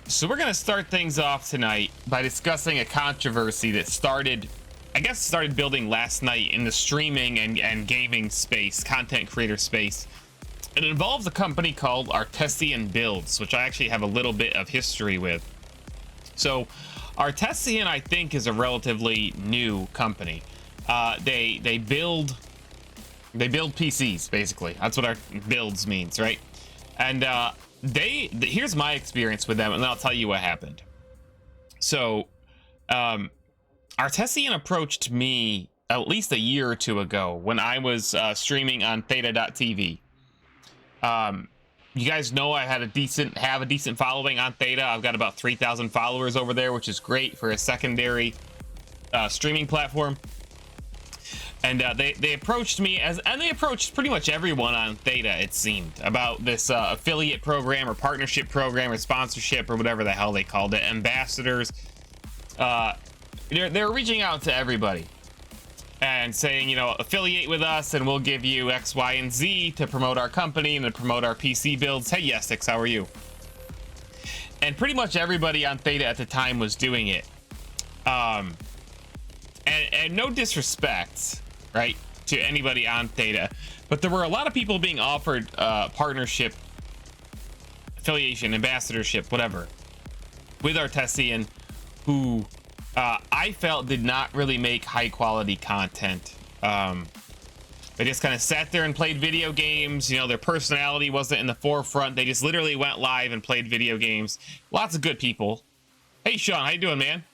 So we're going to start things off tonight by discussing a controversy that started building last night in the streaming and gaming space, content creator space. It involves a company called Artesian Builds, which I actually have a little bit of history with. So Artesian, I think, is a relatively new company. They build PCs, basically. That's what our builds means, right? And here's my experience with them, and then I'll tell you what happened. So Artesian approached me at least a year or two ago when I was streaming on Theta.tv. You guys know I have a decent following on Theta. I've got about 3,000 followers over there, which is great for a secondary streaming platform. And they approached me, and they approached pretty much everyone on Theta, it seemed, about this affiliate program or partnership program or sponsorship or whatever the hell they called it, ambassadors. They're reaching out to everybody and saying, you know, affiliate with us and we'll give you X, Y, and Z to promote our company and to promote our PC builds. Hey, Yeti X, how are you? And pretty much everybody on Theta at the time was doing it. And no disrespect, right, to anybody on Theta, but there were a lot of people being offered partnership, affiliation, ambassadorship, whatever, with Artesian, who I felt did not really make high quality content. They just kind of sat there and played video games. You know, their personality wasn't in the forefront. They just literally went live and played video games. Lots of good people. Hey, Sean, how you doing, man?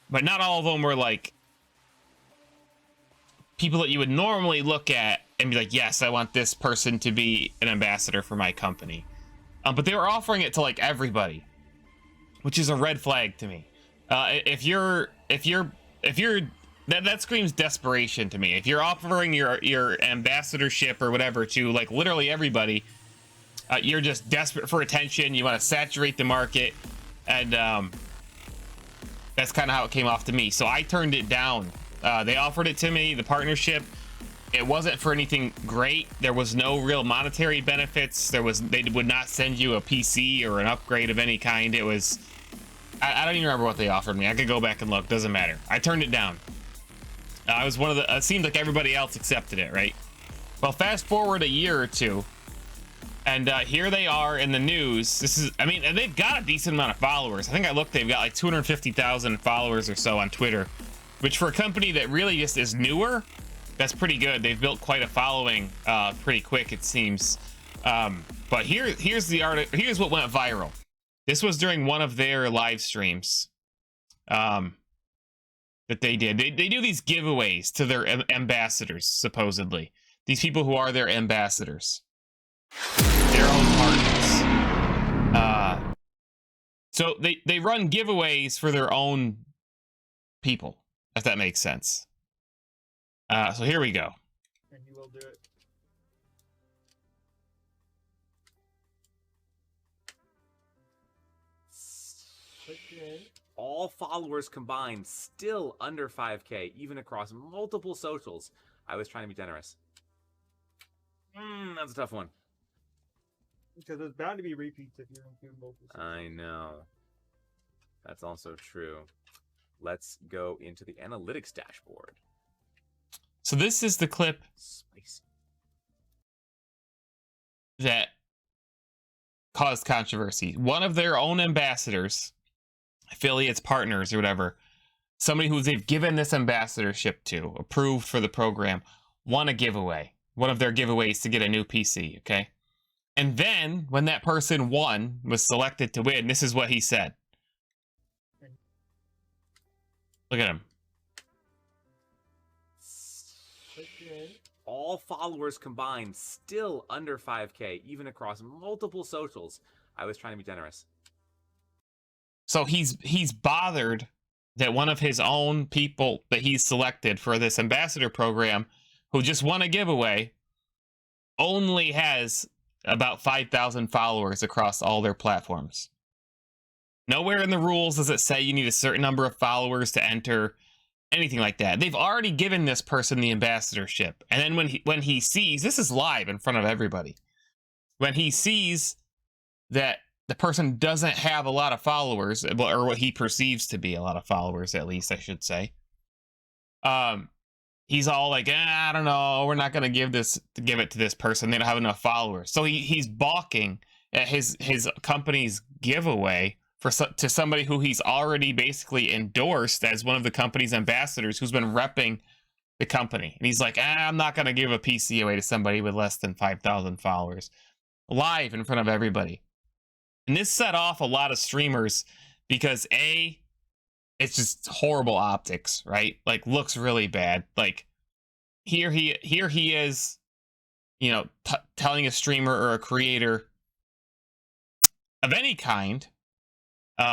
But not all of them were like people that you would normally look at and be like, yes, I want this person to be an ambassador for my company. But they were offering it to like everybody, which is a red flag to me. That screams desperation to me. If you're offering your ambassadorship or whatever to like literally everybody, you're just desperate for attention. You want to saturate the market, and that's kind of how it came off to me. So I turned it down. They offered it to me, the partnership. It wasn't for anything great. There was no real monetary benefits. They would not send you a PC or an upgrade of any kind. It was, I don't even remember what they offered me. I could go back and look, doesn't matter. I turned it down. I was one of the, it seemed like everybody else accepted it, right? Well, fast forward a year or two, and here they are in the news. This is, I mean, and they've got a decent amount of followers. I think I looked, they've got like 250,000 followers or so on Twitter, which for a company that really just is newer, that's pretty good. They've built quite a following pretty quick, it seems. But here's what went viral. This was during one of their live streams that they did. They do these giveaways to their ambassadors, supposedly. These people who are their ambassadors. Their own partners. So they run giveaways for their own people, if that makes sense. So here we go. And you will do it. All followers combined still under 5K, even across multiple socials. I was trying to be generous. That's a tough one. Because there's bound to be repeats if you're including both. I know. That's also true. Let's go into the analytics dashboard. So this is the clip Spicy. that caused controversy. One of their own ambassadors, affiliates, partners, or whatever, somebody who they've given this ambassadorship to, approved for the program, won a giveaway. One of their giveaways to get a new PC, okay? And then, when that person won, was selected to win, this is what he said. Look at him. All followers combined still under 5K, even across multiple socials. I was trying to be generous. So he's bothered that one of his own people that he's selected for this ambassador program, who just won a giveaway, only has about 5,000 followers across all their platforms. Nowhere in the rules does it say you need a certain number of followers to enter, anything like that. They've already given this person the ambassadorship. And then when he sees, this is live in front of everybody, when he sees that the person doesn't have a lot of followers, or what he perceives to be a lot of followers, at least I should say. He's all like, I don't know, we're not gonna give it to this person. They don't have enough followers. So he's balking at his company's giveaway to somebody who he's already basically endorsed as one of the company's ambassadors, who's been repping the company. And he's like, I'm not gonna give a PC away to somebody with less than 5,000 followers, live in front of everybody. And this set off a lot of streamers because it's just horrible optics, right? Like, looks really bad. Like, here he is, you know, telling a streamer or a creator of any kind,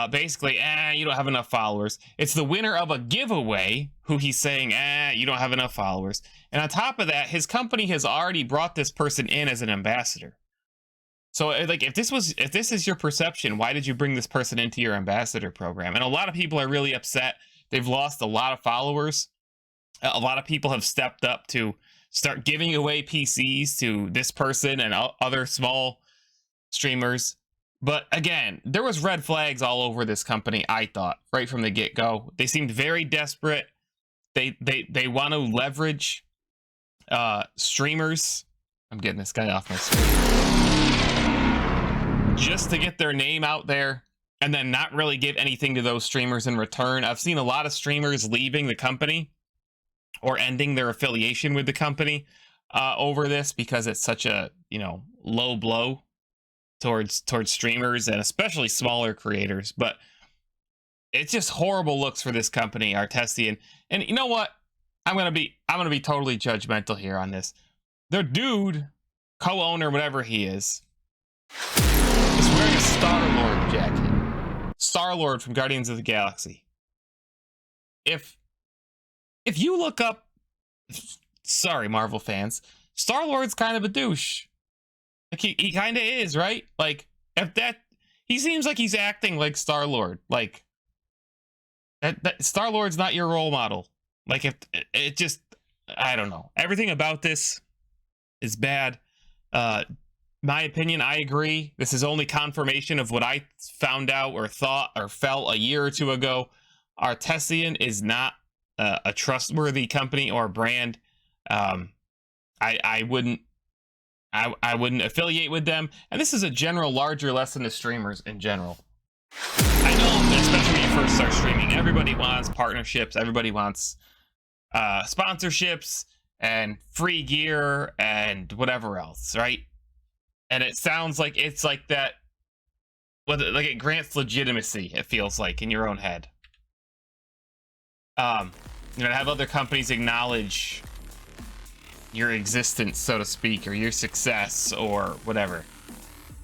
basically, you don't have enough followers. It's the winner of a giveaway who he's saying, you don't have enough followers. And on top of that, his company has already brought this person in as an ambassador. So, like, if this is your perception, why did you bring this person into your ambassador program? And a lot of people are really upset. They've lost a lot of followers. A lot of people have stepped up to start giving away PCs to this person and other small streamers. But again, there was red flags all over this company, I thought, right from the get-go. They seemed very desperate. They want to leverage streamers. I'm getting this guy off my screen. Just to get their name out there and then not really give anything to those streamers in return. I've seen a lot of streamers leaving the company or ending their affiliation with the company over this, because it's such a, you know, low blow towards streamers and especially smaller creators. But it's just horrible looks for this company, Artesian. And you know what? I'm gonna be totally judgmental here on this. Their dude, co-owner, whatever he is wearing a Star-Lord jacket. Star-Lord from Guardians of the Galaxy. If you look up, sorry, Marvel fans, Star-Lord's kind of a douche. Like, he kind of is, right? Like, he seems like he's acting like Star-Lord. Like, that Star-Lord's not your role model. Like, if it just, I don't know. Everything about this is bad. My opinion, I agree. This is only confirmation of what I found out or thought or felt a year or two ago. Artesian is not a trustworthy company or brand. I wouldn't affiliate with them. And this is a general larger lesson to streamers in general. I know, especially when you first start streaming, everybody wants partnerships. Everybody wants sponsorships and free gear and whatever else, right? And it sounds like it's like that, like it grants legitimacy, it feels like, in your own head. You know, to have other companies acknowledge your existence, so to speak, or your success, or whatever.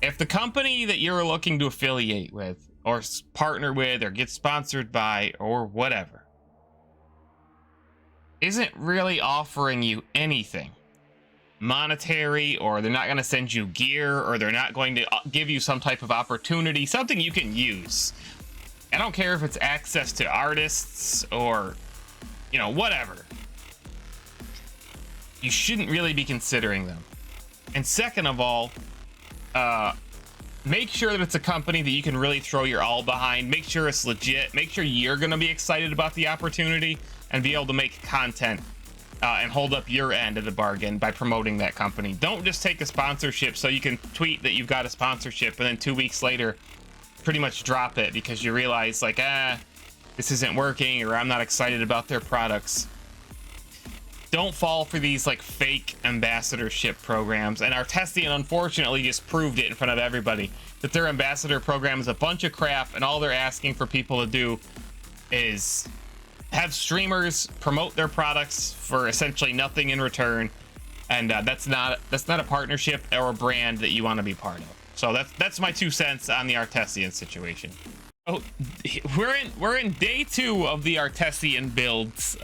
If the company that you're looking to affiliate with, or partner with, or get sponsored by, or whatever, isn't really offering you anything monetary, or they're not going to send you gear, or they're not going to give you some type of opportunity, something you can use. I don't care if it's access to artists or, you know, whatever. You shouldn't really be considering them. And second of all, make sure that it's a company that you can really throw your all behind. Make sure it's legit. Make sure you're going to be excited about the opportunity and be able to make content and hold up your end of the bargain by promoting that company. Don't just take a sponsorship so you can tweet that you've got a sponsorship and then 2 weeks later pretty much drop it because you realize, like, this isn't working, or I'm not excited about their products. Don't fall for these like fake ambassadorship programs. And Artesian unfortunately just proved it in front of everybody that their ambassador program is a bunch of crap, and all they're asking for people to do is have streamers promote their products for essentially nothing in return, and that's not a partnership or a brand that you want to be part of. So that's my 2 cents on the Artesian situation. Oh, we're in day 2 of the Artesian Builds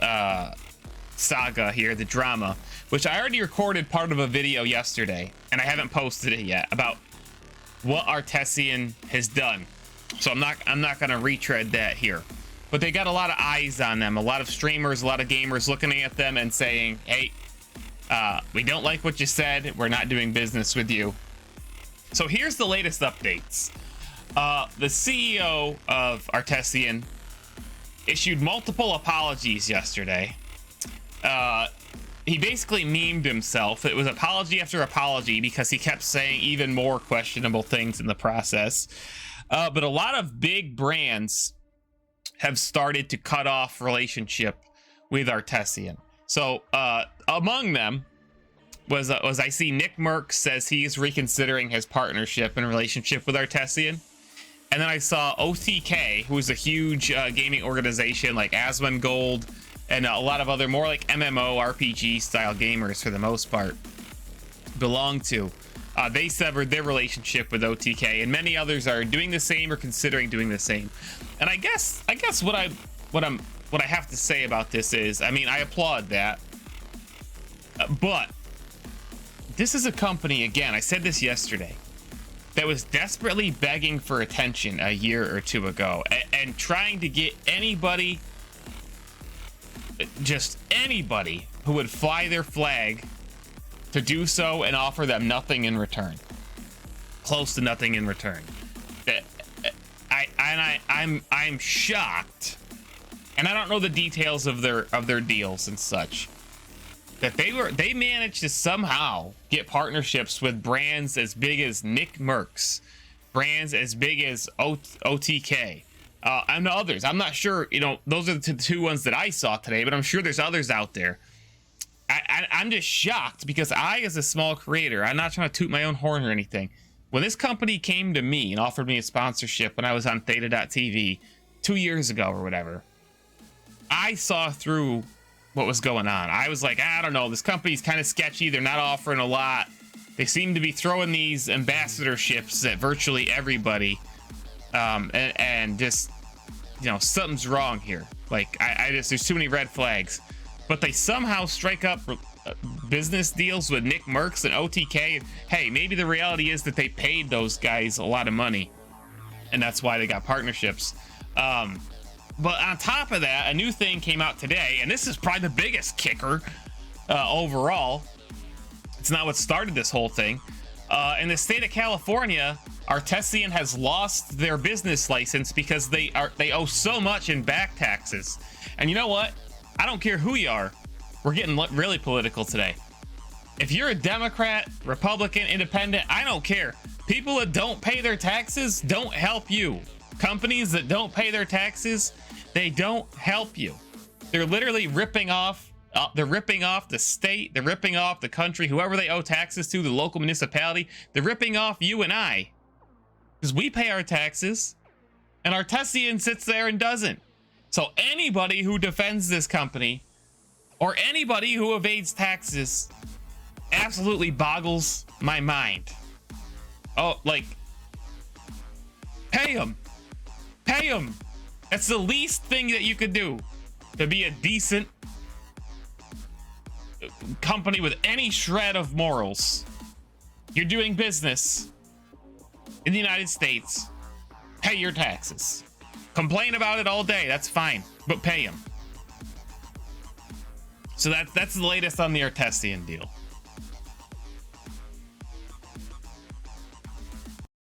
saga here, the drama, which I already recorded part of a video yesterday, and I haven't posted it yet, about what Artesian has done. So I'm not gonna retread that here. But they got a lot of eyes on them, a lot of streamers, a lot of gamers looking at them and saying, hey, we don't like what you said, we're not doing business with you. So here's the latest updates. The CEO of Artesian issued multiple apologies yesterday. He basically memed himself. It was apology after apology because he kept saying even more questionable things in the process. But a lot of big brands have started to cut off relationship with Artesian. So among them was I see Nick Merck says he's reconsidering his partnership and relationship with Artesian. And then I saw OTK, who's a huge gaming organization like Asmongold and a lot of other more like MMO RPG style gamers for the most part belong to. They severed their relationship with OTK, and many others are doing the same or considering doing the same. And I guess what I have to say about this is, I mean, I applaud that, but this is a company, again, I said this yesterday, that was desperately begging for attention a year or two ago and trying to get anybody, just anybody who would fly their flag to do so and offer them nothing in return, close to nothing in return. I'm shocked, and I don't know the details of their deals and such, that they managed to somehow get partnerships with brands as big as Nick Merckx, brands as big as OTK, and others. I'm not sure, you know, those are the two ones that I saw today, but I'm sure there's others out there. I'm just shocked because I, as a small creator, I'm not trying to toot my own horn or anything. When this company came to me and offered me a sponsorship when I was on Theta.tv 2 years ago or whatever, I saw through what was going on. I was like, I don't know, this company's kind of sketchy. They're not offering a lot. They seem to be throwing these ambassadorships at virtually everybody. And just, you know, something's wrong here. Like, I just, there's too many red flags. But they somehow strike up business deals with Nick Merckx and OTK. Hey, maybe the reality is that they paid those guys a lot of money, and that's why they got partnerships. But on top of that, a new thing came out today, and this is probably the biggest kicker overall. It's not what started this whole thing. In the state of California, Artesian has lost their business license because they owe so much in back taxes. And you know what? I don't care who you are. We're getting really political today. If you're a Democrat, Republican, Independent, I don't care. People that don't pay their taxes don't help you. Companies that don't pay their taxes, they don't help you. They're literally ripping off. They're ripping off the state. They're ripping off the country. Whoever they owe taxes to, the local municipality. They're ripping off you and I, because we pay our taxes, and Artesian sits there and doesn't. So anybody who defends this company, or anybody who evades taxes, absolutely boggles my mind. Oh, like, pay them. Pay them. That's the least thing that you could do to be a decent company with any shred of morals. You're doing business in the United States. Pay your taxes. Complain about it all day, that's fine, but pay them. So that's the latest on the Artesian deal.